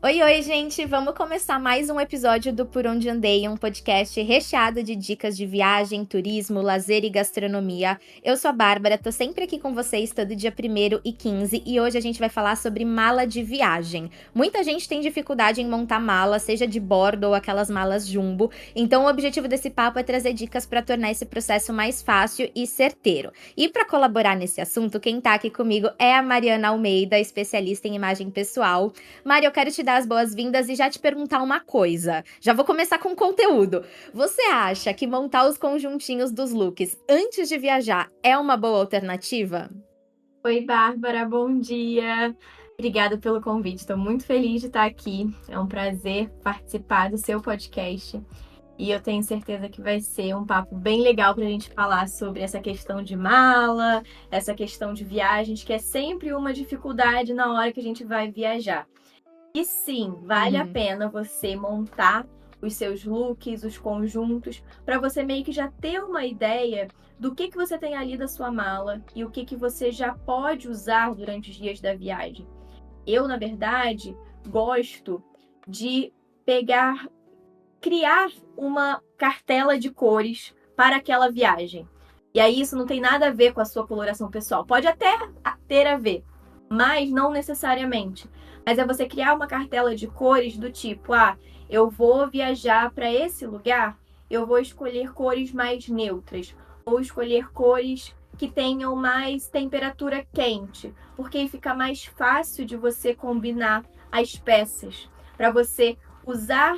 Oi, oi, gente! Vamos começar mais um episódio do Por Onde Andei, um podcast recheado de dicas de viagem, turismo, lazer e gastronomia. Eu sou a Bárbara, tô sempre aqui com vocês todo dia 1º e 15 e hoje a gente vai falar sobre mala de viagem. Muita gente tem dificuldade em montar mala, seja de bordo ou aquelas malas jumbo, então o objetivo desse papo é trazer dicas para tornar esse processo mais fácil e certeiro. E para colaborar nesse assunto, quem tá aqui comigo é a Mariana Almeida, especialista em imagem pessoal. Mari, eu quero te dar as boas-vindas e já te perguntar uma coisa. Já vou começar com conteúdo. Você acha que montar os conjuntinhos dos looks antes de viajar é uma boa alternativa? Oi, Bárbara, bom dia. Obrigada pelo convite. Estou muito feliz de estar aqui. É um prazer participar do seu podcast. E eu tenho certeza que vai ser um papo bem legal para a gente falar sobre essa questão de mala, essa questão de viagens, que é sempre uma dificuldade na hora que a gente vai viajar. E sim, vale a Uhum. pena você montar os seus looks, os conjuntos, para você meio que já ter uma ideia do que você tem ali da sua mala e o que você já pode usar durante os dias da viagem. Eu, na verdade, gosto de pegar, criar uma cartela de cores para aquela viagem. E aí isso não tem nada a ver com a sua coloração pessoal. Pode até ter a ver, mas não necessariamente. Mas é você criar uma cartela de cores do tipo, eu vou viajar para esse lugar, eu vou escolher cores mais neutras, ou escolher cores que tenham mais temperatura quente, porque aí fica mais fácil de você combinar as peças, para você usar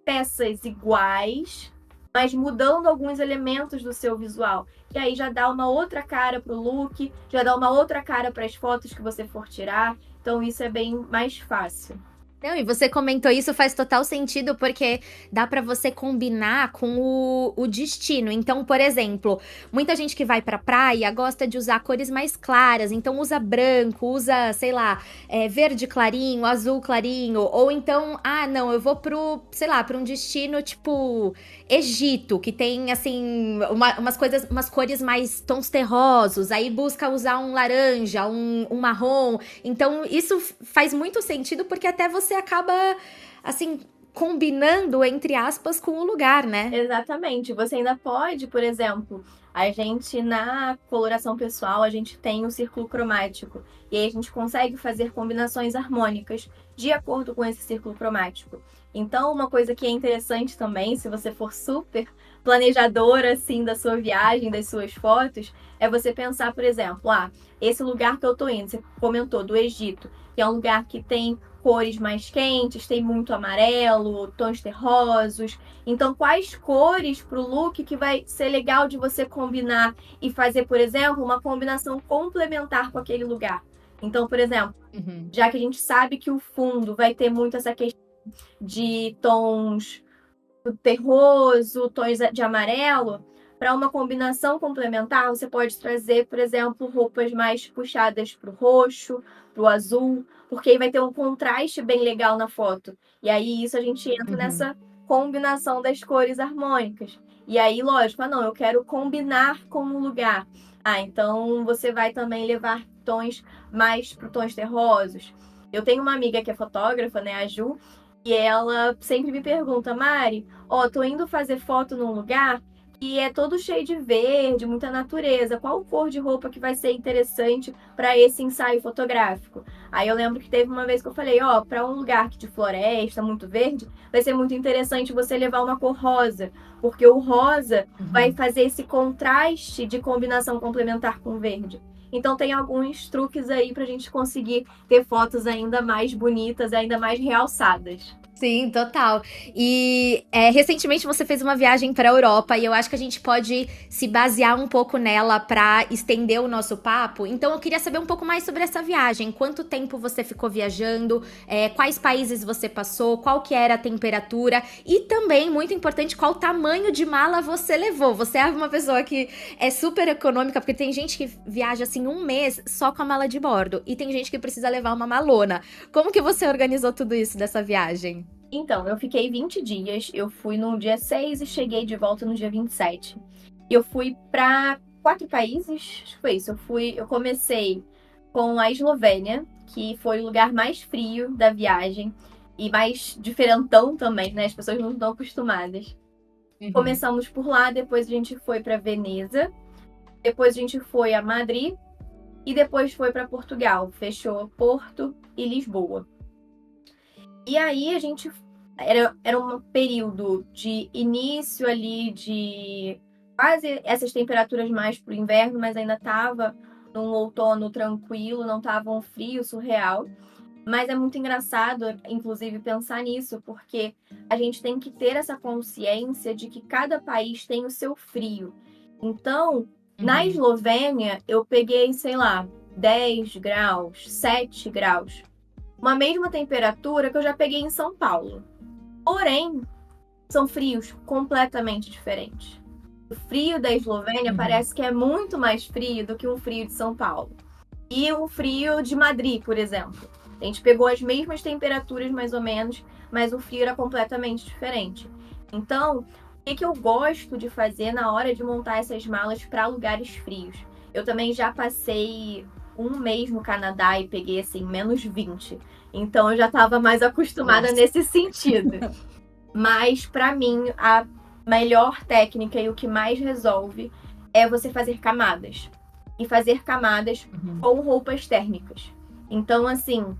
peças iguais, mas mudando alguns elementos do seu visual. E aí já dá uma outra cara pro look, já dá uma outra cara para as fotos que você for tirar. Então isso é bem mais fácil. Não, e você comentou isso, faz total sentido, porque dá pra você combinar com o destino. Então, por exemplo, muita gente que vai pra praia gosta de usar cores mais claras, então usa branco, usa, sei lá, verde clarinho, azul clarinho, ou então, não, eu vou sei lá, pra um destino tipo Egito, que tem, assim, umas cores mais tons terrosos, aí busca usar um laranja, um marrom. Então, isso faz muito sentido, porque até você acaba, assim, combinando, entre aspas, com o lugar, né? Exatamente. Você ainda pode, por exemplo, a gente na coloração pessoal, a gente tem o círculo cromático. E aí a gente consegue fazer combinações harmônicas de acordo com esse círculo cromático. Então, uma coisa que é interessante também, se você for super planejadora assim da sua viagem, das suas fotos, é você pensar, por exemplo, esse lugar que eu tô indo, você comentou do Egito, que é um lugar que tem cores mais quentes, tem muito amarelo, tons terrosos. Então, quais cores para o look que vai ser legal de você combinar e fazer, por exemplo, uma combinação complementar com aquele lugar? Então, por exemplo, Uhum. já que a gente sabe que o fundo vai ter muito essa questão de tons terroso, tons de amarelo, para uma combinação complementar, você pode trazer, por exemplo, roupas mais puxadas para o roxo, para o azul, porque aí vai ter um contraste bem legal na foto. E aí isso a gente entra Uhum. nessa combinação das cores harmônicas. E aí, lógico, não, eu quero combinar com o lugar. Então você vai também levar tons mais para tons terrosos. Eu tenho uma amiga que é fotógrafa, né, a Ju, e ela sempre me pergunta, Mari, tô indo fazer foto num lugar que é todo cheio de verde, muita natureza. Qual cor de roupa que vai ser interessante para esse ensaio fotográfico? Aí eu lembro que teve uma vez que eu falei, para um lugar de floresta, muito verde, vai ser muito interessante você levar uma cor rosa, porque o rosa vai Uhum. fazer esse contraste de combinação complementar com o verde. Então tem alguns truques aí para a gente conseguir ter fotos ainda mais bonitas, ainda mais realçadas. Sim, total. E recentemente você fez uma viagem para a Europa e eu acho que a gente pode se basear um pouco nela para estender o nosso papo. Então eu queria saber um pouco mais sobre essa viagem. Quanto tempo você ficou viajando? Quais países você passou? Qual que era a temperatura? E também, muito importante, qual tamanho de mala você levou? Você é uma pessoa que é super econômica, porque tem gente que viaja assim um mês só com a mala de bordo e tem gente que precisa levar uma malona. Como que você organizou tudo isso dessa viagem? Então, eu fiquei 20 dias. Eu fui no dia 6 e cheguei de volta no dia 27. E eu fui para 4 países. Acho que foi isso. Eu comecei com a Eslovênia, que foi o lugar mais frio da viagem. e mais diferentão também, né? As pessoas não estão acostumadas. Começamos por lá, depois a gente foi para Veneza, depois a gente foi a Madrid e depois foi para Portugal. Fechou Porto e Lisboa. E aí a gente era um período de início ali de quase essas temperaturas mais pro inverno, mas ainda tava num outono tranquilo, não tava um frio surreal. Mas é muito engraçado, inclusive, pensar nisso, porque a gente tem que ter essa consciência de que cada país tem o seu frio. Então, na Eslovênia, eu peguei, sei lá, 10 graus, 7 graus. Uma mesma temperatura que eu já peguei em São Paulo. Porém, são frios completamente diferentes. O frio da Eslovênia parece que é muito mais frio do que um frio de São Paulo. E o frio de Madrid, por exemplo. A gente pegou as mesmas temperaturas, mais ou menos, mas o frio era completamente diferente. Então, o que eu gosto de fazer na hora de montar essas malas para lugares frios? Eu também já passei um mês no Canadá e peguei, assim, menos 20. Então, eu já estava mais acostumada nesse sentido. Mas, para mim, a melhor técnica e o que mais resolve é você fazer camadas. E fazer camadas com roupas térmicas. Então, assim,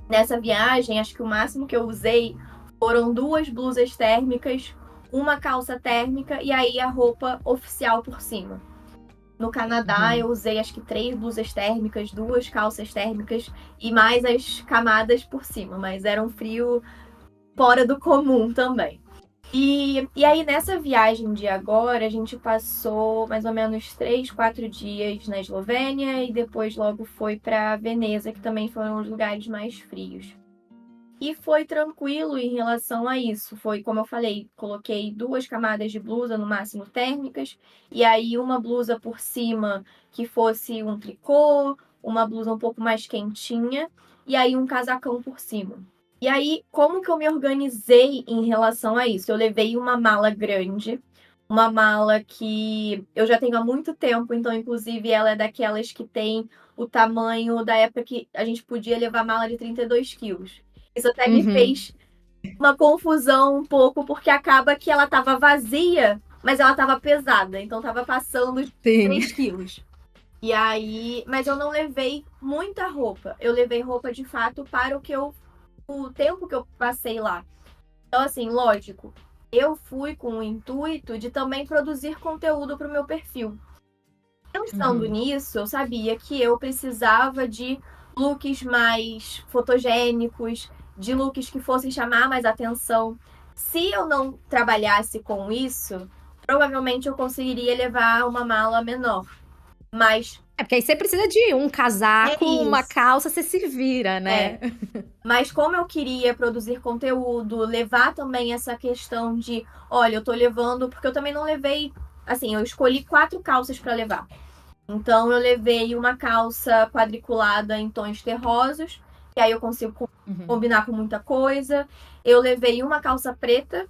nessa viagem, acho que o máximo que eu usei foram 2 blusas térmicas, uma calça térmica e aí a roupa oficial por cima. No Canadá, eu usei acho que 3 blusas térmicas, 2 calças térmicas e mais as camadas por cima, mas era um frio fora do comum também. E aí, nessa viagem de agora, a gente passou mais ou menos 3, 4 dias na Eslovênia e depois logo foi para Veneza, que também foram os lugares mais frios. E foi tranquilo em relação a isso. Foi, como eu falei, coloquei 2 camadas de blusa, no máximo térmicas, e aí uma blusa por cima que fosse um tricô, uma blusa um pouco mais quentinha, e aí um casacão por cima. E aí, como que eu me organizei em relação a isso? Eu levei uma mala grande, uma mala que eu já tenho há muito tempo, então, inclusive, ela é daquelas que tem o tamanho da época que a gente podia levar mala de 32 quilos. Isso até me fez uma confusão um pouco, porque acaba que ela estava vazia, mas ela estava pesada, então estava passando 3 quilos. E aí, mas eu não levei muita roupa. Eu levei roupa de fato para o tempo que eu passei lá. Então, assim, lógico, eu fui com o intuito de também produzir conteúdo para o meu perfil. Pensando nisso, eu sabia que eu precisava de looks mais fotogênicos, de looks que fossem chamar mais atenção. Se eu não trabalhasse com isso, provavelmente eu conseguiria levar uma mala menor. Mas porque aí você precisa de um casaco, uma calça, você se vira, né? Mas como eu queria produzir conteúdo, levar também essa questão de, olha, eu tô levando, porque eu também não levei, assim, eu escolhi 4 calças para levar. Então eu levei uma calça quadriculada em tons terrosos, que aí eu consigo combinar com muita coisa. Eu levei uma calça preta,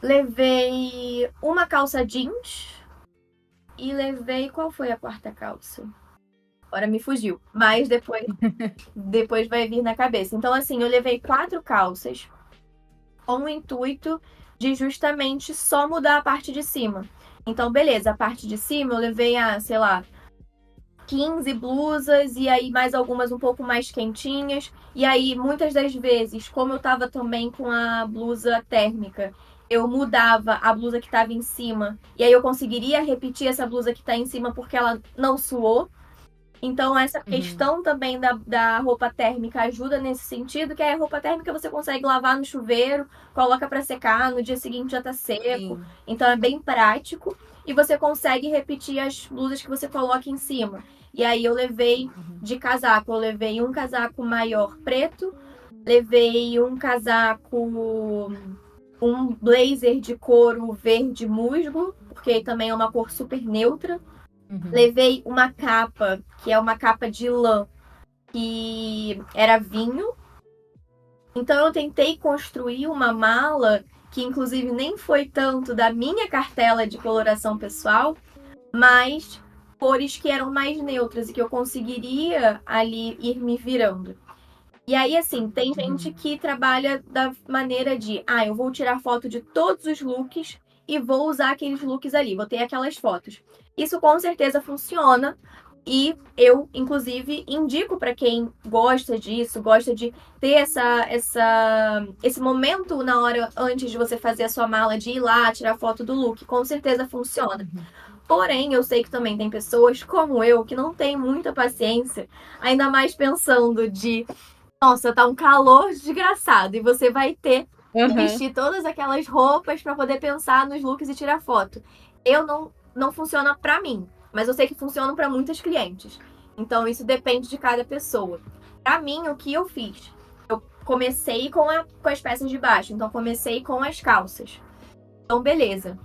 levei uma calça jeans e levei, qual foi a 4ª calça? Agora me fugiu, mas depois vai vir na cabeça. Então, assim, eu levei 4 calças com o intuito de justamente só mudar a parte de cima. Então, beleza, a parte de cima eu levei sei lá, 15 blusas e aí mais algumas um pouco mais quentinhas. E aí, muitas das vezes, como eu tava também com a blusa térmica, eu mudava a blusa que tava em cima. E aí eu conseguiria repetir essa blusa que tá em cima porque ela não suou. Então, essa questão também da roupa térmica ajuda nesse sentido, que a roupa térmica você consegue lavar no chuveiro, coloca para secar, no dia seguinte já tá seco. Sim. Então, é bem prático. E você consegue repetir as blusas que você coloca em cima. E aí, eu levei de casaco, eu levei um casaco maior preto, levei um casaco, um blazer de couro verde musgo, porque também é uma cor super neutra. Levei uma capa, que é uma capa de lã, que era vinho. Então eu tentei construir uma mala, que inclusive nem foi tanto da minha cartela de coloração pessoal, mas cores que eram mais neutras e que eu conseguiria ali ir me virando. E aí, assim, tem gente que trabalha da maneira de, eu vou tirar foto de todos os looks e vou usar aqueles looks ali, vou ter aquelas fotos. Isso com certeza funciona e eu, inclusive, indico para quem gosta disso, gosta de ter esse momento na hora antes de você fazer a sua mala, de ir lá, tirar foto do look. Com certeza funciona. Porém, eu sei que também tem pessoas como eu que não tem muita paciência, ainda mais pensando de nossa, tá um calor desgraçado. E você vai ter que vestir todas aquelas roupas para poder pensar nos looks e tirar foto. Eu não funciona para mim, mas eu sei que funciona para muitas clientes. Então isso depende de cada pessoa. Para mim, o que eu fiz? Eu comecei com as peças de baixo, então comecei com as calças. Então, beleza.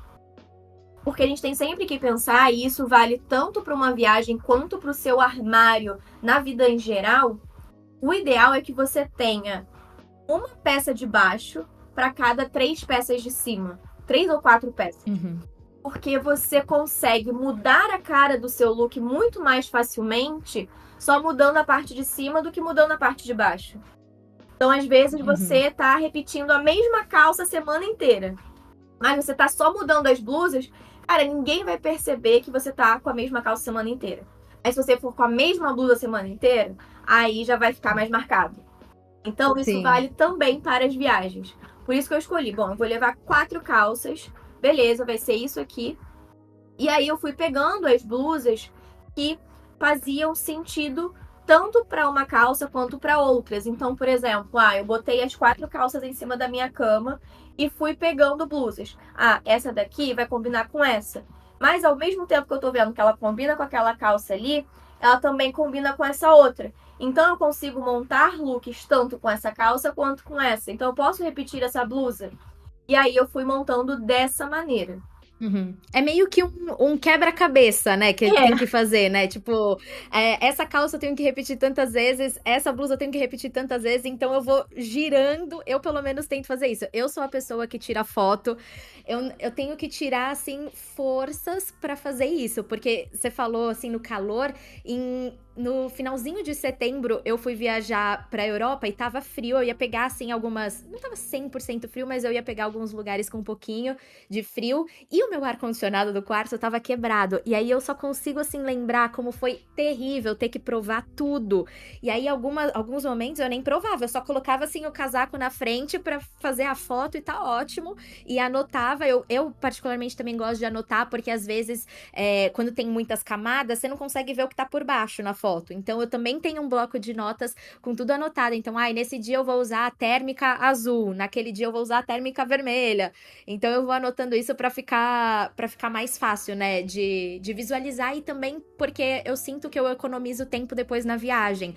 Porque a gente tem sempre que pensar, e isso vale tanto para uma viagem quanto para o seu armário na vida em geral. O ideal é que você tenha uma peça de baixo para cada 3 peças de cima. 3 ou 4 peças. Porque você consegue mudar a cara do seu look muito mais facilmente só mudando a parte de cima do que mudando a parte de baixo. Então, às vezes, você tá repetindo a mesma calça a semana inteira. Mas você tá só mudando as blusas, cara, ninguém vai perceber que você tá com a mesma calça a semana inteira. Aí, se você for com a mesma blusa a semana inteira, aí já vai ficar mais marcado. Então, isso vale também para as viagens. Por isso que eu escolhi, bom, eu vou levar 4 calças, beleza, vai ser isso aqui. E aí eu fui pegando as blusas que faziam sentido tanto para uma calça quanto para outras. Então, por exemplo, eu botei as 4 calças em cima da minha cama e fui pegando blusas. Essa daqui vai combinar com essa. Mas ao mesmo tempo que eu tô vendo que ela combina com aquela calça ali, ela também combina com essa outra. Então eu consigo montar looks tanto com essa calça quanto com essa. Então eu posso repetir essa blusa. E aí eu fui montando dessa maneira. É meio que um quebra-cabeça, né? Que tem que fazer, né? Tipo, essa calça eu tenho que repetir tantas vezes, essa blusa eu tenho que repetir tantas vezes, então eu vou girando. Eu, pelo menos, tento fazer isso. Eu sou a pessoa que tira foto. Eu tenho que tirar, assim, forças pra fazer isso. Porque você falou, assim, no calor, no finalzinho de setembro, eu fui viajar pra Europa e tava frio. Eu ia pegar, assim, algumas. Não tava 100% frio, mas eu ia pegar alguns lugares com um pouquinho de frio. E o meu ar-condicionado do quarto tava quebrado. E aí eu só consigo, assim, lembrar como foi terrível ter que provar tudo. E aí, alguns momentos eu nem provava. Eu só colocava, assim, o casaco na frente pra fazer a foto e tá ótimo. E anotava. Eu particularmente, também gosto de anotar, porque às vezes, quando tem muitas camadas, você não consegue ver o que tá por baixo na foto. Então, eu também tenho um bloco de notas com tudo anotado. Então, nesse dia eu vou usar a térmica azul. Naquele dia eu vou usar a térmica vermelha. Então, eu vou anotando isso pra ficar mais fácil, né, de visualizar, e também porque eu sinto que eu economizo tempo depois na viagem.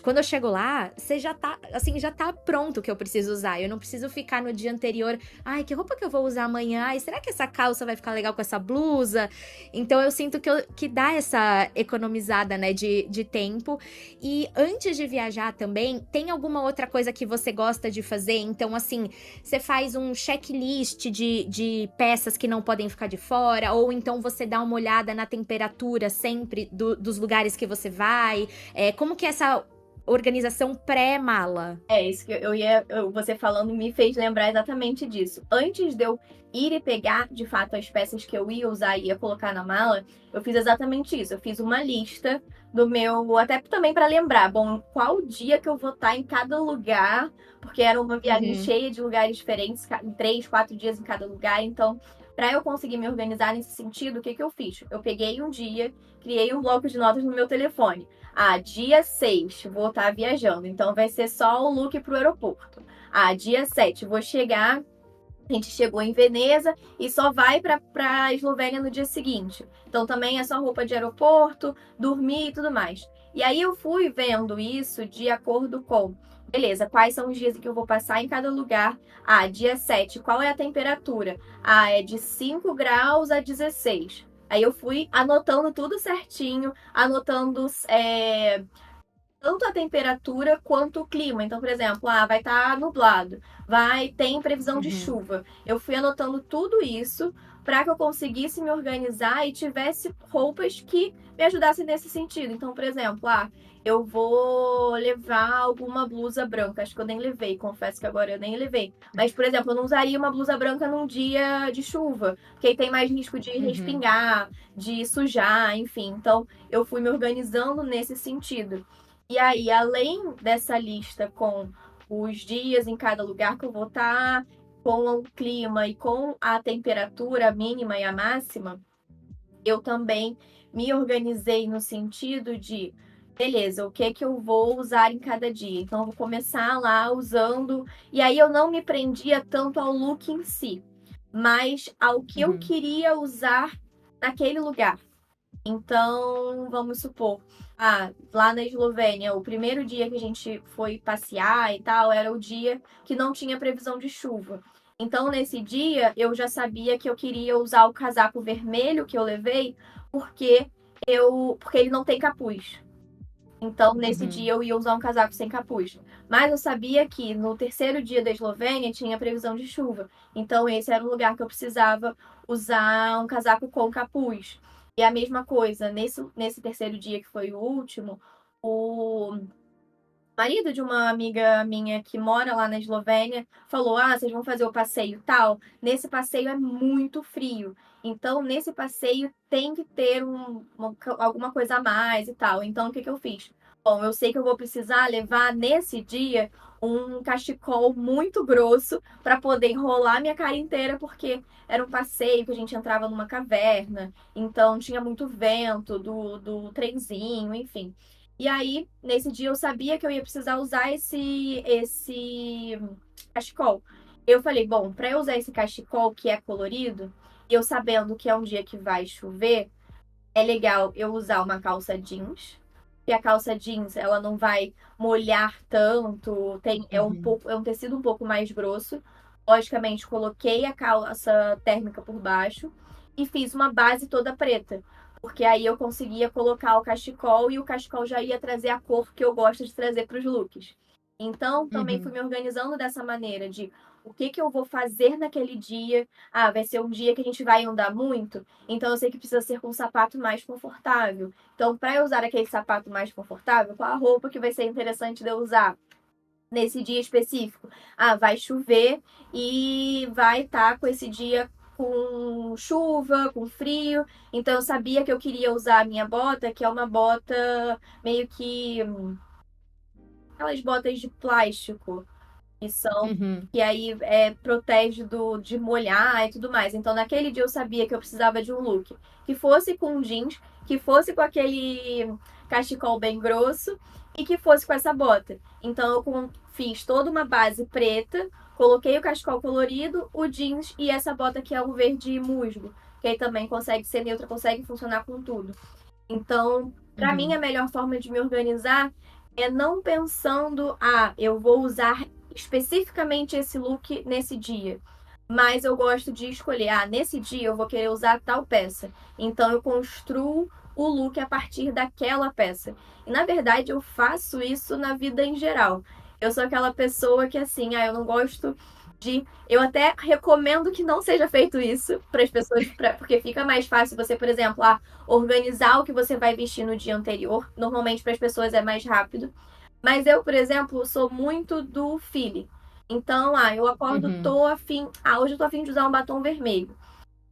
Quando eu chego lá, você já tá, assim, já tá pronto o que eu preciso usar. Eu não preciso ficar no dia anterior, que roupa que eu vou usar amanhã? Será que essa calça vai ficar legal com essa blusa? Então eu sinto que dá essa economizada, né, de tempo. E antes de viajar também, tem alguma outra coisa que você gosta de fazer? Então, assim, você faz um checklist de peças que não podem ficar de fora, ou então você dá uma olhada na temperatura sempre dos lugares que você vai. Como que é essa organização pré-mala? Isso que você falando me fez lembrar exatamente disso. Antes de eu ir e pegar, de fato, as peças que eu ia usar e ia colocar na mala, eu fiz exatamente isso. Eu fiz uma lista do meu, até também para lembrar, bom, qual dia que eu vou estar em cada lugar, porque era uma viagem cheia de lugares diferentes, 3, 4 dias em cada lugar, então para eu conseguir me organizar nesse sentido, o que eu fiz? Eu peguei um dia, criei um bloco de notas no meu telefone. Dia 6, vou estar viajando, então vai ser só o look pro aeroporto. Dia 7, vou chegar. A gente chegou em Veneza e só vai pra Eslovênia no dia seguinte. Então também é só roupa de aeroporto, dormir e tudo mais. E aí eu fui vendo isso de acordo com, beleza, quais são os dias que eu vou passar em cada lugar. Dia 7, qual é a temperatura? É de 5 graus a 16. Aí eu fui anotando tudo certinho, anotando tanto a temperatura quanto o clima. Então, por exemplo, vai estar nublado, tem previsão de chuva. Eu fui anotando tudo isso para que eu conseguisse me organizar e tivesse roupas que me ajudassem nesse sentido. Então, por exemplo, eu vou levar alguma blusa branca. Acho que eu nem levei, confesso que agora eu nem levei. Mas, por exemplo, eu não usaria uma blusa branca num dia de chuva, porque aí tem mais risco de respingar, de sujar, enfim. Então, eu fui me organizando nesse sentido. E aí, além dessa lista com os dias em cada lugar que eu vou estar, com o clima e com a temperatura mínima e a máxima, eu também me organizei no sentido de, beleza, o que é que eu vou usar em cada dia? Então, eu vou começar lá usando. E aí, eu não me prendia tanto ao look em si, mas ao que eu queria usar naquele lugar. Então, vamos supor, lá na Eslovênia, o primeiro dia que a gente foi passear e tal, era o dia que não tinha previsão de chuva. Então, nesse dia, eu já sabia que eu queria usar o casaco vermelho que eu levei, porque ele não tem capuz. Então, nesse dia, eu ia usar um casaco sem capuz. Mas eu sabia que no terceiro dia da Eslovênia tinha previsão de chuva. Então, esse era o lugar que eu precisava usar um casaco com capuz. E a mesma coisa, nesse terceiro dia, que foi o último, o marido de uma amiga minha que mora lá na Eslovênia falou: vocês vão fazer o passeio tal? Nesse passeio é muito frio. Então, nesse passeio tem que ter alguma coisa a mais e tal. Então, o que eu fiz? Bom, eu sei que eu vou precisar levar nesse dia um cachecol muito grosso para poder enrolar minha cara inteira, porque era um passeio que a gente entrava numa caverna, então tinha muito vento do trenzinho, enfim. E aí, nesse dia, eu sabia que eu ia precisar usar esse cachecol. Eu falei, bom, para eu usar esse cachecol que é colorido, eu sabendo que é um dia que vai chover, é legal eu usar uma calça jeans. E a calça jeans, ela não vai molhar tanto, é um tecido um pouco mais grosso. Logicamente, coloquei a calça térmica por baixo e fiz uma base toda preta, porque aí eu conseguia colocar o cachecol e o cachecol já ia trazer a cor que eu gosto de trazer para os looks. Então, também fui me organizando dessa maneira de o que eu vou fazer naquele dia. Vai ser um dia que a gente vai andar muito, então eu sei que precisa ser com um sapato mais confortável. Então, para eu usar aquele sapato mais confortável, qual a roupa que vai ser interessante de eu usar nesse dia específico? Vai chover e vai estar com esse dia com chuva, com frio. Então, eu sabia que eu queria usar a minha bota, que é uma bota meio que aquelas botas de plástico que são, que aí protege de molhar e tudo mais. Então, naquele dia eu sabia que eu precisava de um look que fosse com jeans, que fosse com aquele cachecol bem grosso e que fosse com essa bota. Então, eu fiz toda uma base preta, coloquei o cachecol colorido, o jeans e essa bota que é um verde musgo, que aí também consegue ser neutra, consegue funcionar com tudo. Então, para mim, a melhor forma de me organizar é não pensando, eu vou usar especificamente esse look nesse dia. Mas eu gosto de escolher, nesse dia eu vou querer usar tal peça. Então eu construo o look a partir daquela peça. E na verdade eu faço isso na vida em geral. Eu sou aquela pessoa que assim, eu não gosto de. Eu até recomendo que não seja feito isso para as pessoas, porque fica mais fácil você, por exemplo, organizar o que você vai vestir no dia anterior. Normalmente para as pessoas é mais rápido. Mas eu, por exemplo, sou muito do feeling. Então, eu acordo, tô afim. Hoje eu tô afim de usar um batom vermelho.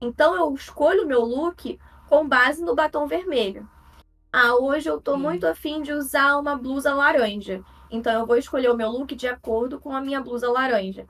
Então, eu escolho o meu look com base no batom vermelho. Hoje eu tô muito afim de usar uma blusa laranja. Então, eu vou escolher o meu look de acordo com a minha blusa laranja.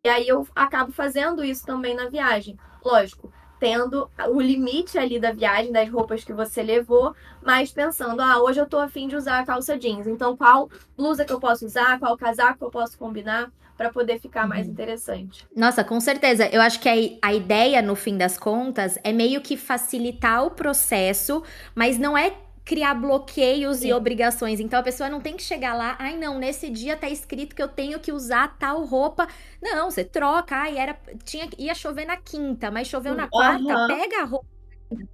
E aí, eu acabo fazendo isso também na viagem. Lógico, tendo o limite ali da viagem, das roupas que você levou, mas pensando, hoje eu tô afim de usar a calça jeans. Então, qual blusa que eu posso usar, qual casaco que eu posso combinar para poder ficar mais interessante. Nossa, com certeza. Eu acho que a ideia, no fim das contas, é meio que facilitar o processo, mas não é criar bloqueios e obrigações. Então a pessoa não tem que chegar lá, não, nesse dia tá escrito que eu tenho que usar tal roupa. Não, você troca, ia chover na quinta, mas choveu na quarta, pega a roupa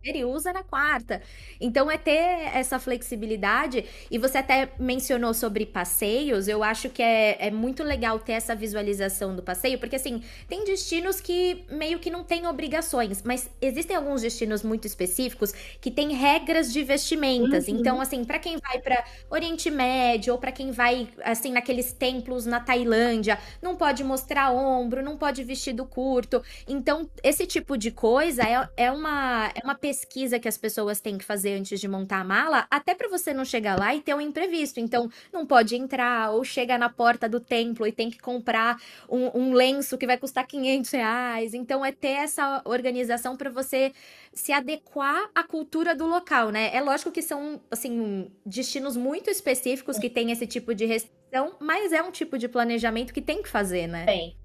Ele usa na quarta. Então é ter essa flexibilidade. E você até mencionou sobre passeios. Eu acho que é muito legal ter essa visualização do passeio, porque assim, tem destinos que meio que não tem obrigações, mas existem alguns destinos muito específicos que têm regras de vestimentas. Então, Uhum. assim, para quem vai para Oriente Médio ou para quem vai assim naqueles templos na Tailândia, não pode mostrar ombro, não pode vestido curto. Então, esse tipo de coisa é uma pesquisa que as pessoas têm que fazer antes de montar a mala, até para você não chegar lá e ter um imprevisto. Então, não pode entrar, ou chega na porta do templo e tem que comprar um lenço que vai custar R$ 500. Então, é ter essa organização para você se adequar à cultura do local, né? É lógico que são, assim, destinos muito específicos que têm esse tipo de restrição, mas é um tipo de planejamento que tem que fazer, né? Bem.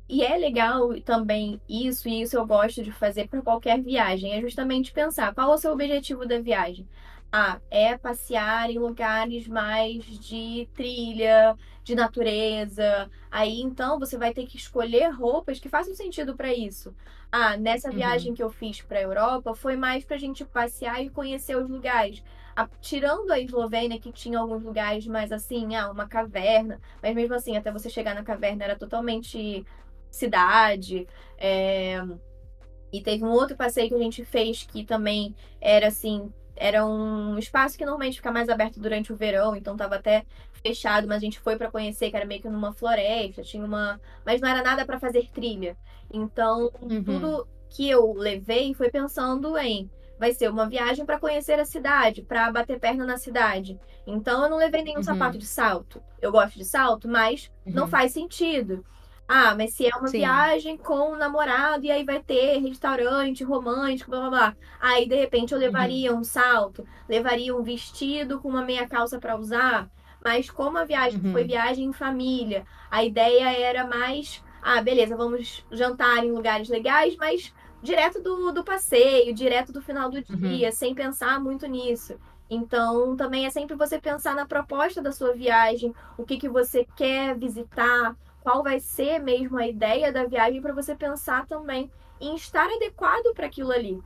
E é legal também isso, e isso eu gosto de fazer para qualquer viagem, é justamente pensar qual é o seu objetivo da viagem. Ah, é passear em lugares mais de trilha, de natureza. Aí então você vai ter que escolher roupas que façam sentido para isso. Ah, nessa Uhum. viagem que eu fiz para a Europa foi mais para a gente passear e conhecer os lugares. Tirando a Eslovênia, que tinha alguns lugares mais assim, uma caverna, mas mesmo assim, até você chegar na caverna era totalmente cidade. E teve um outro passeio que a gente fez que também era assim, era um espaço que normalmente fica mais aberto durante o verão, então tava até fechado, mas a gente foi para conhecer, que era meio que numa floresta, tinha uma, mas não era nada para fazer trilha. Então, Uhum. tudo que eu levei foi pensando em vai ser uma viagem para conhecer a cidade, para bater perna na cidade. Então, eu não levei nenhum sapato Uhum. de salto. Eu gosto de salto, mas não Uhum. faz sentido. Ah, mas se é uma Sim. viagem com um namorado e aí vai ter restaurante romântico, blá blá blá. Aí de repente eu Uhum. levaria um salto, levaria um vestido com uma meia calça para usar. Mas como a viagem foi Uhum. viagem em família, a ideia era mais, beleza, vamos jantar em lugares legais, mas direto do passeio, direto do final do Uhum. dia, sem pensar muito nisso. Então, também é sempre você pensar na proposta da sua viagem, o que que você quer visitar, qual vai ser mesmo a ideia da viagem para você pensar também em estar adequado para aquilo ali.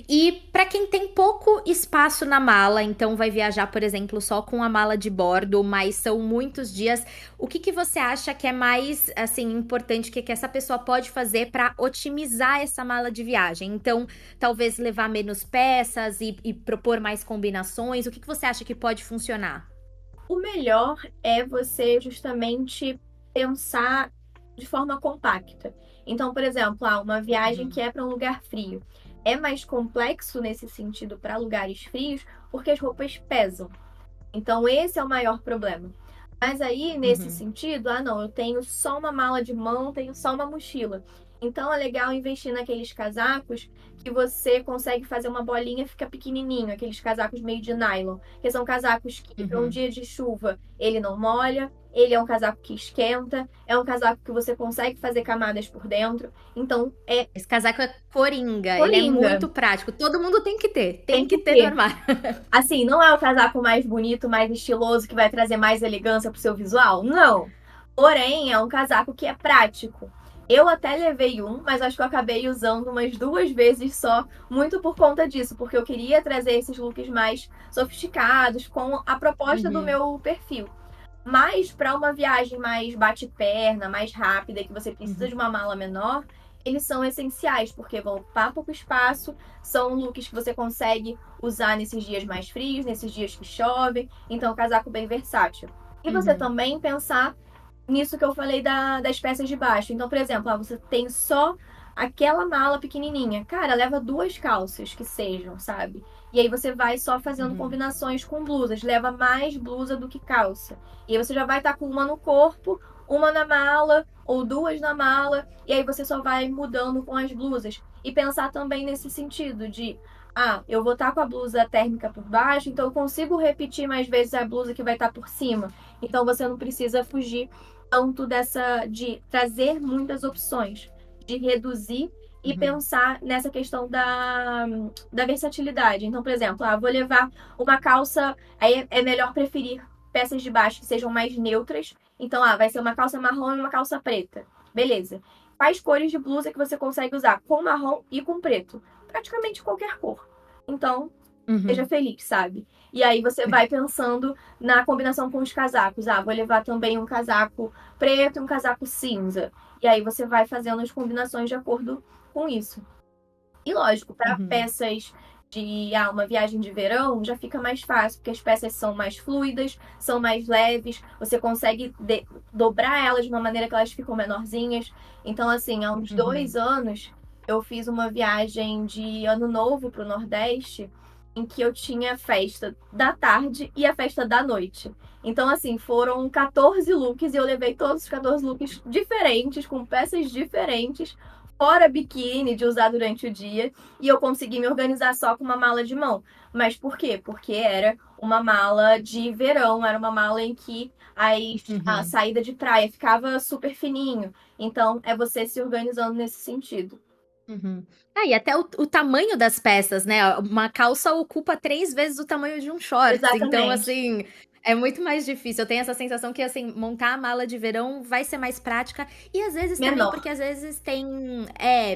E para quem tem pouco espaço na mala, então vai viajar, por exemplo, só com a mala de bordo, mas são muitos dias, o que que você acha que é mais, assim, importante que essa pessoa pode fazer para otimizar essa mala de viagem? Então, talvez levar menos peças e propor mais combinações. O que que você acha que pode funcionar? O melhor é você justamente pensar de forma compacta. Então, por exemplo, uma viagem que Uhum. é para um lugar frio. É mais complexo nesse sentido para lugares frios, porque as roupas pesam. Então, esse é o maior problema. Mas aí, nesse Uhum. sentido, não, eu tenho só uma mala de mão, tenho só uma mochila. Então, é legal investir naqueles casacos que você consegue fazer uma bolinha e fica pequenininho, aqueles casacos meio de nylon, que são casacos que, para um Uhum. dia de chuva, ele não molha, ele é um casaco que esquenta, é um casaco que você consegue fazer camadas por dentro. Então, é Esse casaco é coringa, ele é coringa, muito prático. Todo mundo tem tem que que ter no ter. armário. Assim, não é o casaco mais bonito, mais estiloso, que vai trazer mais elegância pro seu visual? Não. Porém, é um casaco que é prático. Eu até levei um, mas acho que eu acabei usando umas 2 vezes só, muito por conta disso, porque eu queria trazer esses looks mais sofisticados, com a proposta do Uhum. meu perfil. Mas para uma viagem mais bate-perna, mais rápida, que você precisa de Uhum. uma mala menor, eles são essenciais, porque vão ocupar pouco espaço, são looks que você consegue usar nesses dias mais frios, nesses dias que chove, então é um casaco bem versátil. E você Uhum. também pensar nisso que eu falei das peças de baixo. Então, por exemplo, você tem só aquela mala pequenininha. Cara, leva 2 calças que sejam, sabe? E aí você vai só fazendo Uhum. combinações com blusas. Leva mais blusa do que calça. E aí você já vai estar com uma no corpo, uma na mala ou 2 na mala. E aí você só vai mudando com as blusas. E pensar também nesse sentido de eu vou estar com a blusa térmica por baixo, então eu consigo repetir mais vezes a blusa que vai estar por cima. Então você não precisa fugir tanto dessa de trazer muitas opções, de reduzir e Uhum. pensar nessa questão da versatilidade. Então, por exemplo, vou levar uma calça, aí é melhor preferir peças de baixo que sejam mais neutras. Então, vai ser uma calça marrom e uma calça preta. Beleza. quais cores de blusa que você consegue usar, com marrom e com preto. Praticamente qualquer cor. Então, seja feliz, sabe? E aí você vai pensando na combinação com os casacos. Ah, vou levar também um casaco preto e um casaco cinza. E aí você vai fazendo as combinações de acordo com isso. E lógico, para peças de uma viagem de verão, já fica mais fácil, porque as peças são mais fluidas, são mais leves, você consegue dobrar elas de uma maneira que elas ficam menorzinhas. Então, assim, há uns 2 anos, eu fiz uma viagem de Ano Novo para o Nordeste, em que eu tinha a festa da tarde e a festa da noite. Então, assim, foram 14 looks e eu levei todos os 14 looks diferentes, com peças diferentes, fora biquíni de usar durante o dia, e eu consegui me organizar só com uma mala de mão. Mas por quê? Porque era uma mala de verão, era uma mala em que a saída de praia ficava super fininho. Então, é você se organizando nesse sentido. E até o tamanho das peças, né? Uma calça ocupa 3 vezes o tamanho de um shorts. Exatamente. Então, assim, é muito mais difícil. Eu tenho essa sensação que, assim, montar a mala de verão vai ser mais prática. E às vezes também, porque às vezes tem...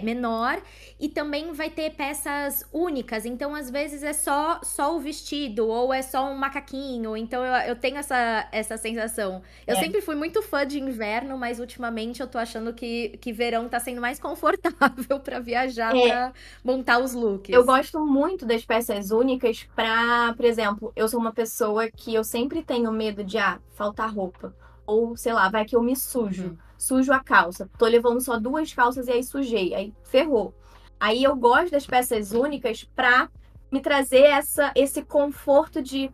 menor. E também vai ter peças únicas. Então, às vezes, é só o vestido. Ou é só um macaquinho. Então, eu tenho essa sensação. Eu sempre fui muito fã de inverno, mas ultimamente eu tô achando que verão tá sendo mais confortável pra viajar, pra montar os looks. Eu gosto muito das peças únicas pra, por exemplo, eu sou uma pessoa que eu sempre tenho medo de, faltar roupa. Ou, sei lá, vai que eu me sujo. Sujo a calça. Tô levando só 2 calças e aí sujei. Aí ferrou. Aí eu gosto das peças únicas pra me trazer esse conforto de,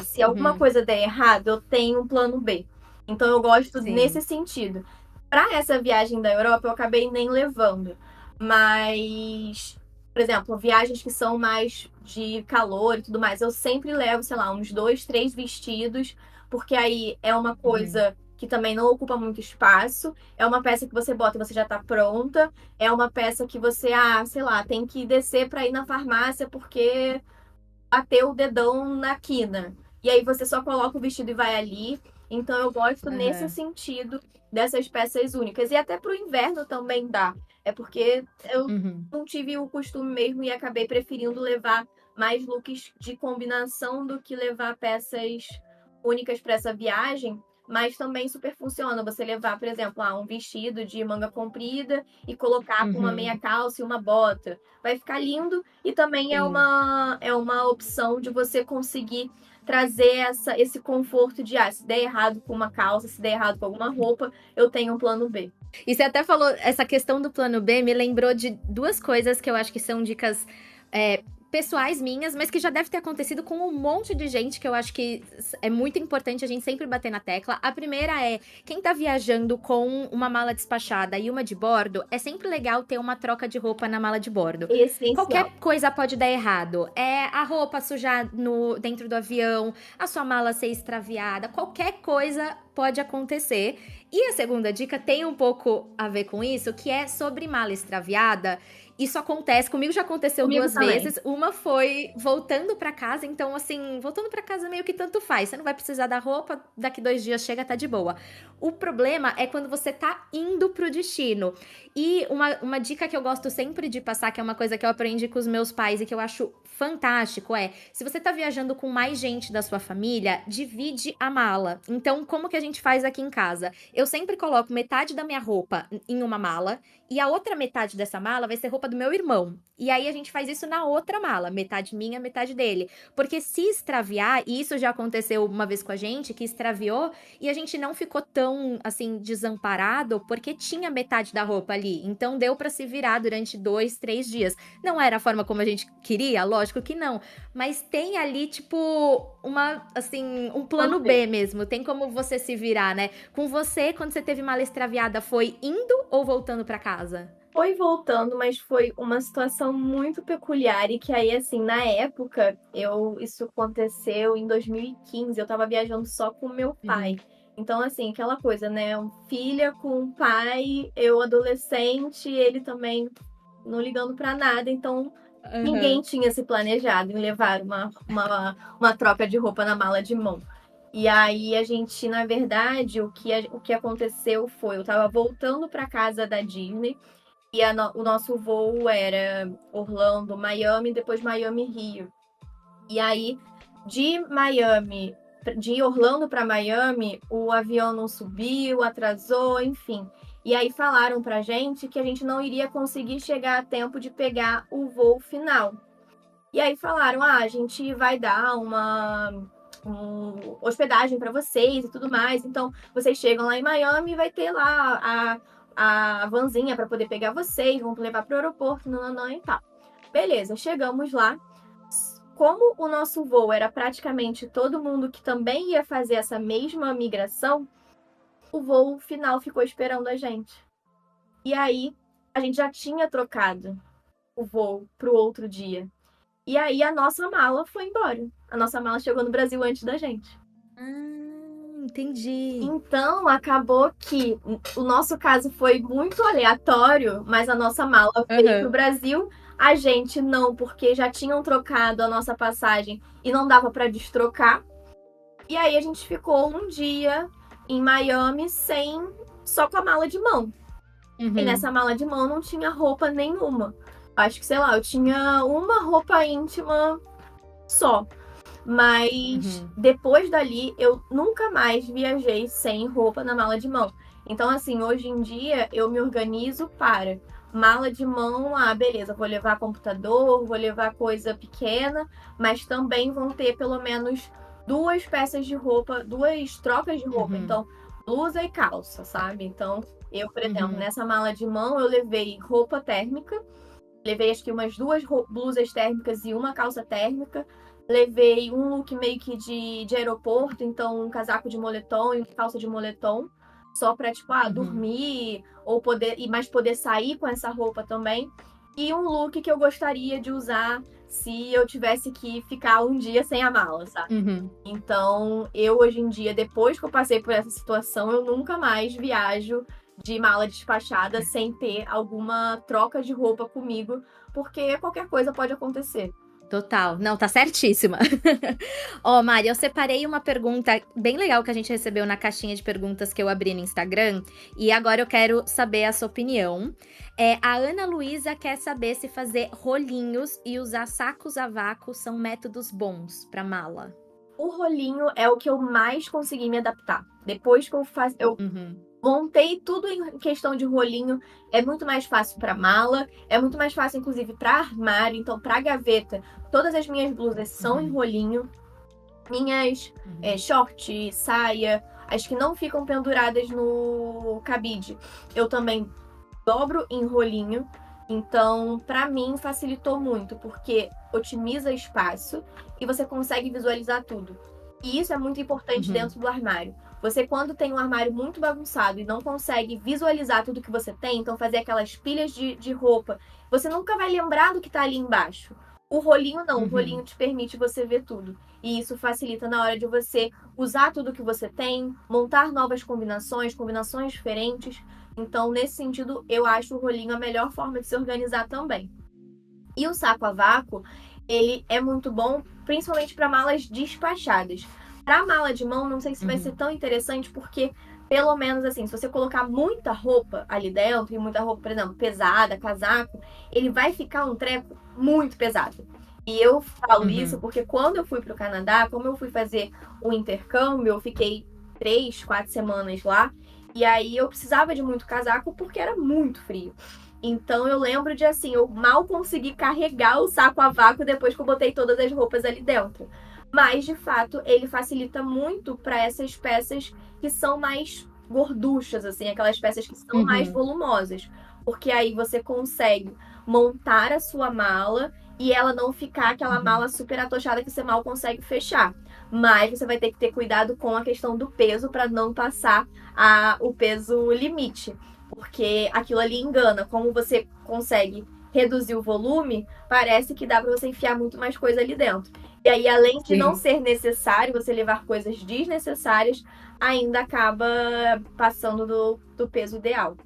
se alguma coisa der errado, eu tenho um plano B. Então eu gosto nesse sentido. Pra essa viagem da Europa, eu acabei nem levando. Mas, por exemplo, viagens que são mais de calor e tudo mais, eu sempre levo, sei lá, uns 2, 3 vestidos, porque aí é uma coisa que também não ocupa muito espaço, é uma peça que você bota e você já tá pronta, é uma peça que você, sei lá, tem que descer pra ir na farmácia porque bateu o dedão na quina. E aí você só coloca o vestido e vai ali. Então eu gosto nesse sentido dessas peças únicas. E até pro inverno também dá. É porque eu não tive o costume mesmo e acabei preferindo levar mais looks de combinação do que levar peças únicas para essa viagem. Mas também super funciona você levar, por exemplo, um vestido de manga comprida e colocar com uma meia calça e uma bota. Vai ficar lindo e também é uma opção de você conseguir trazer esse conforto de, se der errado com uma calça, se der errado com alguma roupa, eu tenho um plano B. E você até falou, essa questão do plano B me lembrou de 2 coisas que eu acho que são dicas pessoais minhas, mas que já deve ter acontecido com um monte de gente, que eu acho que é muito importante a gente sempre bater na tecla. A primeira é, quem tá viajando com uma mala despachada e uma de bordo, é sempre legal ter uma troca de roupa na mala de bordo. Essencial. Qualquer coisa pode dar errado. A roupa sujar dentro do avião, a sua mala ser extraviada, qualquer coisa pode acontecer. E a segunda dica tem um pouco a ver com isso, que é sobre mala extraviada. Isso acontece, comigo já aconteceu 2 vezes. Uma foi voltando pra casa, então assim, voltando pra casa meio que tanto faz. Você não vai precisar da roupa, daqui 2 dias chega, tá de boa. O problema é quando você tá indo pro destino. E uma dica que eu gosto sempre de passar, que é uma coisa que eu aprendi com os meus pais e que eu acho fantástico, se você tá viajando com mais gente da sua família, divide a mala. Então, como que a gente faz aqui em casa? Eu sempre coloco metade da minha roupa em uma mala e a outra metade dessa mala vai ser roupa do meu irmão. E aí a gente faz isso na outra mala, metade minha, metade dele. Porque se extraviar, e isso já aconteceu uma vez com a gente, que extraviou, e a gente não ficou tão, assim, desamparado, porque tinha metade da roupa ali. Então deu pra se virar durante 2, 3 dias. Não era a forma como a gente queria? Lógico que não. Mas tem ali, tipo, um plano B mesmo. Tem como você se virar, né? Com você, quando você teve mala extraviada, foi indo ou voltando pra casa? Foi voltando, mas foi uma situação muito peculiar e que aí, assim, na época, isso aconteceu em 2015, eu tava viajando só com meu pai. Então, assim, aquela coisa, né? Filha com um pai, eu adolescente, ele também não ligando pra nada, então ninguém tinha se planejado em levar uma troca de roupa na mala de mão. E aí a gente, na verdade, o que aconteceu foi, eu tava voltando para casa da Disney e o nosso voo era Orlando, Miami, depois Miami, Rio. E aí, de Orlando para Miami, o avião não subiu, atrasou, enfim. E aí falaram pra gente que a gente não iria conseguir chegar a tempo de pegar o voo final. E aí falaram: a gente vai dar uma hospedagem para vocês e tudo mais. Então, vocês chegam lá em Miami e vai ter lá a vanzinha para poder pegar vocês, vão levar para o aeroporto, não, e tal. Beleza, chegamos lá. Como o nosso voo era praticamente todo mundo que também ia fazer essa mesma migração, o voo final ficou esperando a gente. E aí, a gente já tinha trocado o voo para o outro dia. E aí, a nossa mala foi embora. A nossa mala chegou no Brasil antes da gente. Entendi. Então, acabou que o nosso caso foi muito aleatório, mas a nossa mala veio pro Brasil. A gente não, porque já tinham trocado a nossa passagem e não dava para destrocar. E aí a gente ficou um dia em Miami só com a mala de mão. E nessa mala de mão não tinha roupa nenhuma. Acho que, sei lá, eu tinha uma roupa íntima só. Mas depois dali, eu nunca mais viajei sem roupa na mala de mão. Então, assim, hoje em dia, eu me organizo para mala de mão. Ah, beleza, vou levar computador, vou levar coisa pequena, mas também vão ter pelo menos duas peças de roupa, duas trocas de roupa. Então, blusa e calça, sabe? Então, eu, por exemplo, nessa mala de mão, eu levei roupa térmica, levei acho que umas duas blusas térmicas e uma calça térmica. Levei um look meio que de aeroporto, então um casaco de moletom e uma calça de moletom, só pra, tipo, dormir ou poder sair com essa roupa também. E um look que eu gostaria de usar se eu tivesse que ficar um dia sem a mala, sabe? Então, eu hoje em dia, depois que eu passei por essa situação, eu nunca mais viajo de mala despachada sem ter alguma troca de roupa comigo, porque qualquer coisa pode acontecer. Total. Não, tá certíssima. Ó, Mari, eu separei uma pergunta bem legal que a gente recebeu na caixinha de perguntas que eu abri no Instagram. E agora eu quero saber a sua opinião. A Ana Luísa quer saber se fazer rolinhos e usar sacos a vácuo são métodos bons pra mala. O rolinho é o que eu mais consegui me adaptar. Depois que eu montei tudo em questão de rolinho, é muito mais fácil para mala, é muito mais fácil, inclusive, para armário. Então, para gaveta, todas as minhas blusas são em rolinho. Minhas short, saia, as que não ficam penduradas no cabide, eu também dobro em rolinho. Então, para mim, facilitou muito, porque otimiza espaço e você consegue visualizar tudo. E isso é muito importante dentro do armário. Você, quando tem um armário muito bagunçado e não consegue visualizar tudo que você tem, então fazer aquelas pilhas de roupa, você nunca vai lembrar do que tá ali embaixo. O rolinho não, o rolinho te permite você ver tudo. E isso facilita na hora de você usar tudo que você tem, montar novas combinações diferentes. Então, nesse sentido, eu acho o rolinho a melhor forma de se organizar também. E o saco a vácuo, ele é muito bom, principalmente para malas despachadas. Para mala de mão, não sei se vai ser tão interessante, porque, pelo menos assim, se você colocar muita roupa ali dentro, e muita roupa, por exemplo, pesada, casaco, ele vai ficar um treco muito pesado. E eu falo isso porque quando eu fui para o Canadá, como eu fui fazer o intercâmbio, eu fiquei 3, 4 semanas lá, e aí eu precisava de muito casaco porque era muito frio. Então eu lembro de assim, eu mal consegui carregar o saco a vácuo depois que eu botei todas as roupas ali dentro. Mas, de fato, ele facilita muito para essas peças que são mais gorduchas, assim, aquelas peças que são mais volumosas. Porque aí você consegue montar a sua mala e ela não ficar aquela mala super atochada que você mal consegue fechar. Mas você vai ter que ter cuidado com a questão do peso para não passar o peso limite. Porque aquilo ali engana. Como você consegue reduzir o volume, parece que dá para você enfiar muito mais coisa ali dentro. E aí, além de não ser necessário você levar coisas desnecessárias, ainda acaba passando do peso ideal.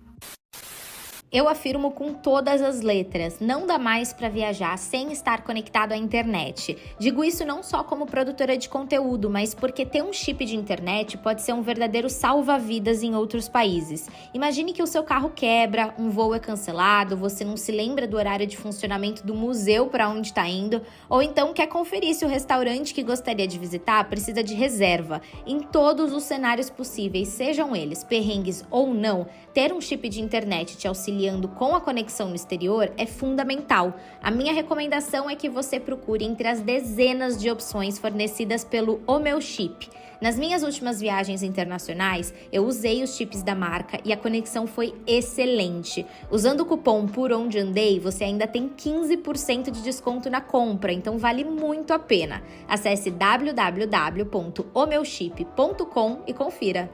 Eu afirmo com todas as letras, não dá mais para viajar sem estar conectado à internet. Digo isso não só como produtora de conteúdo, mas porque ter um chip de internet pode ser um verdadeiro salva-vidas em outros países. Imagine que o seu carro quebra, um voo é cancelado, você não se lembra do horário de funcionamento do museu para onde está indo, ou então quer conferir se o restaurante que gostaria de visitar precisa de reserva. Em todos os cenários possíveis, sejam eles perrengues ou não, ter um chip de internet te auxiliando com a conexão no exterior é fundamental. A minha recomendação é que você procure entre as dezenas de opções fornecidas pelo O Meu Chip. Nas minhas últimas viagens internacionais, eu usei os chips da marca e a conexão foi excelente. Usando o cupom Por Onde Andei, você ainda tem 15% de desconto na compra, então vale muito a pena. Acesse www.omeuchip.com e confira.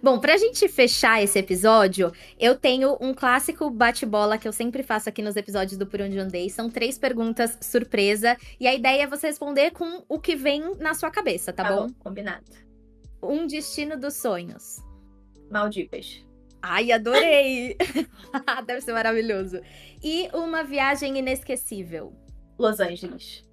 Bom, pra gente fechar esse episódio, eu tenho um clássico bate-bola que eu sempre faço aqui nos episódios do Por Onde Andei. São 3 perguntas surpresa e a ideia é você responder com o que vem na sua cabeça, tá bom? Combinado. Um destino dos sonhos. Maldivas. Ai, adorei! Deve ser maravilhoso. E uma viagem inesquecível. Los Angeles.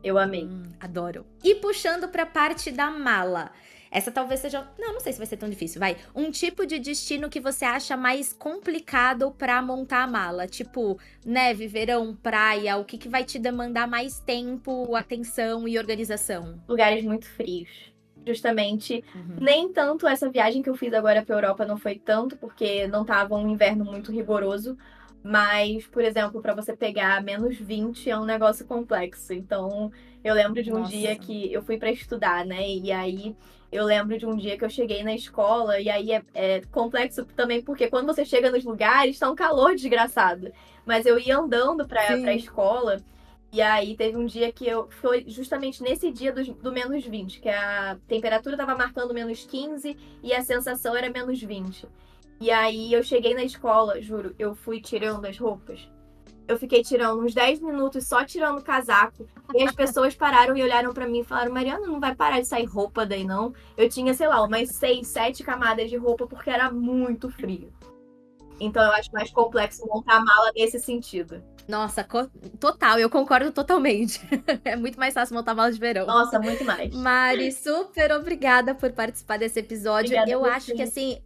Eu amei. Adoro. E puxando pra parte da mala. Essa talvez seja... Não sei se vai ser tão difícil, vai. Um tipo de destino que você acha mais complicado pra montar a mala. Tipo, neve, verão, praia. O que vai te demandar mais tempo, atenção e organização? Lugares muito frios. Justamente, nem tanto essa viagem que eu fiz agora pra Europa não foi tanto, porque não tava um inverno muito rigoroso. Mas, por exemplo, pra você pegar -20 é um negócio complexo. Então, eu lembro de um dia que eu fui pra estudar, né? E aí... Eu lembro de um dia que eu cheguei na escola, e aí é complexo também, porque quando você chega nos lugares, tá um calor desgraçado. Mas eu ia andando pra escola, e aí teve um dia que foi justamente nesse dia do -20, que a temperatura tava marcando -15 e a sensação era -20. E aí eu cheguei na escola, juro, eu fui tirando as roupas. Eu fiquei tirando uns 10 minutos só tirando o casaco. E as pessoas pararam e olharam pra mim e falaram: Mariana, não vai parar de sair roupa daí não? Eu tinha, sei lá, umas 6, 7 camadas de roupa porque era muito frio. Então eu acho mais complexo montar a mala nesse sentido. Nossa, total, eu concordo totalmente. É muito mais fácil montar mala de verão. Nossa, muito mais. Mari, super obrigada por participar desse episódio. Obrigada, eu acho que, assim,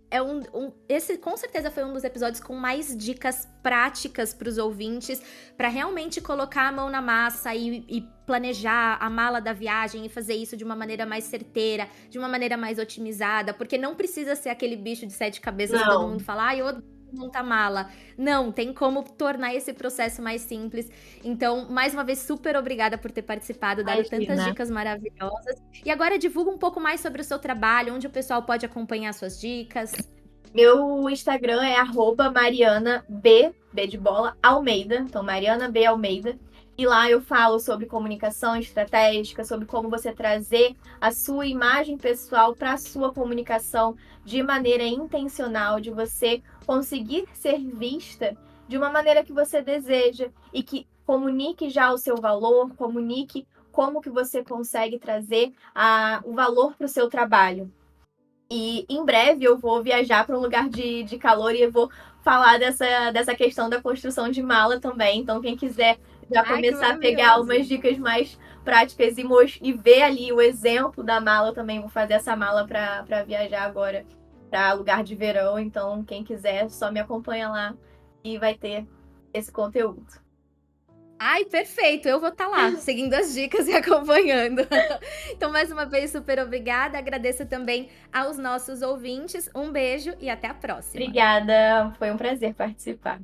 esse com certeza foi um dos episódios com mais dicas práticas para os ouvintes, para realmente colocar a mão na massa e planejar a mala da viagem e fazer isso de uma maneira mais certeira, de uma maneira mais otimizada, porque não precisa ser aquele bicho de 7 cabeças que todo mundo fala, eu odeio montar mala. Não, tem como tornar esse processo mais simples. Então, mais uma vez, super obrigada por ter participado, dado tantas dicas maravilhosas. E agora divulga um pouco mais sobre o seu trabalho, onde o pessoal pode acompanhar suas dicas. Meu Instagram é @mariana_b de bola, Almeida. Então, Mariana B. Almeida. E lá eu falo sobre comunicação estratégica, sobre como você trazer a sua imagem pessoal para a sua comunicação de maneira intencional, de você conseguir ser vista de uma maneira que você deseja e que comunique já o seu valor, comunique como que você consegue trazer o valor para o seu trabalho. E em breve eu vou viajar para um lugar de calor e eu vou falar dessa questão da construção de mala também. Então, quem quiser já começar a pegar umas dicas mais práticas e ver ali o exemplo da mala, eu também vou fazer essa mala para viajar agora para lugar de verão. Então, quem quiser, só me acompanha lá e vai ter esse conteúdo. Ai, perfeito! Eu vou estar lá, seguindo as dicas e acompanhando. Então, mais uma vez, super obrigada. Agradeço também aos nossos ouvintes. Um beijo e até a próxima. Obrigada, foi um prazer participar.